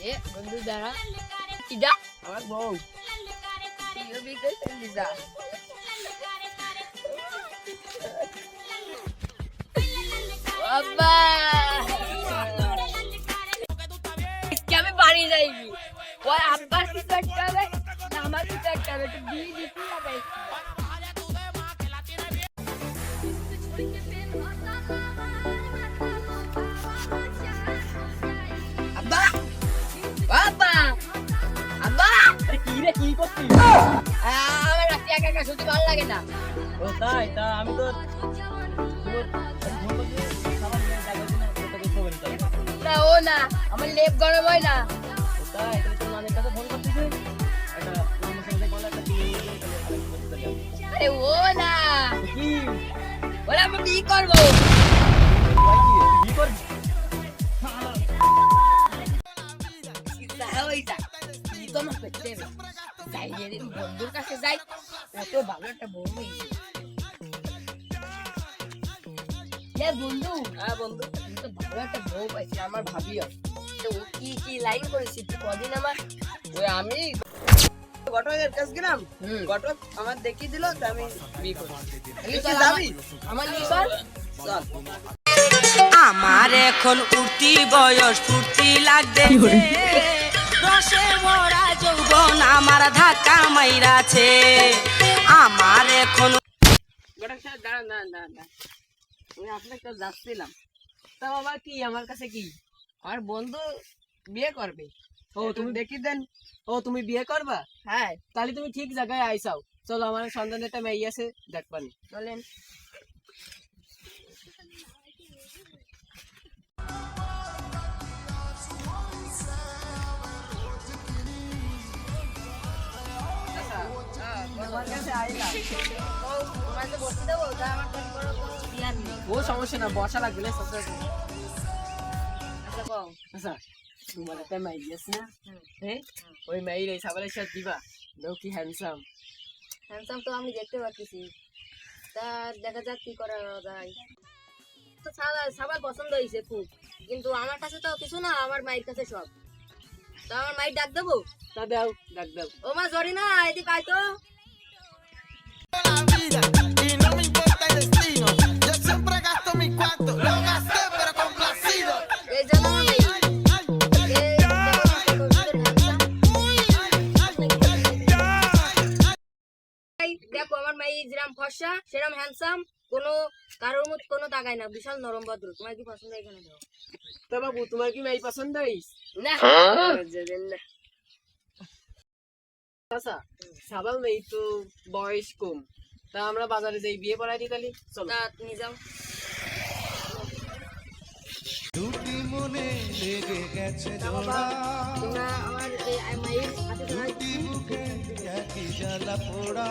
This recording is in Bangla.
এ বন্ধু দাঁড়া কিডা আমার বউ তুইও বিয়ে করছিস যা বাবা আমি বাড়ি যাইবি ওই আব্বার কিছু একটা হবে না আমার কিছু একটা হবে একটু বিয়ে দিতে হবে আব্বা বাবা আব্বা কি রে কি করছিস? আমার রাতে একা একা শুতে ভালো লাগে না ও তাই তা আমি তো না ও না আমার লেপ গরম হয় না আরে ও না ওরা আমি বিয়ে করবো বন্ধুর কাছে যাই কত ভালো একটা বউ বন্ধু হ্যাঁ বন্ধু তুমি তো ভালো একটা বউ পাইছি আমার ভাবিও তো ও কি কি লাইন করেছি কদিন আমার ওই আমি ঘটকের কাছে গেলাম ঘটক আমার দেখিয়ে দিল তো আমি বিয়ে করছি আমার নিয়ে চল চল আমার এখন উঠতি বয়স ফুর্তি লাগতেছে রসে ভরা যৌবন আমার ধাক্কা মাইরাছে আমার এখন ঘটক সাহেব দাঁড়ান দাঁড়ান দাঁড়ান দাঁড়ান আমি আপনার কাছে যাচ্ছিলাম তা বাবা কি আমার কাছে কি আমার বন্ধু বিয়ে করবে ও তুমি দেখিয়ে দেন ও তুমি বিয়ে করবা হ্যাঁ তাহলে তুমি ঠিক জায়গায় আইসাও চলো আমার সন্ধান একটা মেয়ে আছে দেখবানি চলেন ও সমস্যা না বসা লাগবে আচ্ছা তোমার একটা মেয়ে আছে না হ্যাঁ ওই মেয়ের এই সাবালের সাথে দিবা নো কি হ্যান্ডসাম হ্যান্ডসাম তো আমি দেখতে পাচ্ছি তা দেখা যাক কি করা যায় তো সবার পছন্দ হয়েছে খুব কিন্তু আমার কাছে তো কিছু না আমার মায়ের কাছে সব তো আমার মায়ের ডাক দেবো তা দাও ডাক দাও ও মা জরি না এদিকে আয় তো La vida y no me importa el destino. Yo siempre gasto mi cuarto, lo gasté pero complacido. এই যে আমার মাই দেখো আমার মাই যেরকম ফর্সা সেরকম হ্যান্ডসাম কোনো কারোর মত কোনো তাকায় না বিশাল নরম ভদ্র তোমার কি পছন্দ এখানে দাও তো বাবু তোমার কি মেয়ে পছন্দ হইস না না আচ্ছা সাবাল মেয়ে তো বয়স কম তা আমরা বাজারে যাই বিয়ে পড়াই দিই তাহলে চলো তা নিয়ে যাও দুটি মনে লেগে গেছে জোড়া তোমরা আমার এই মায়ের হাতে ধরা বুকে একই জ্বালা পোড়া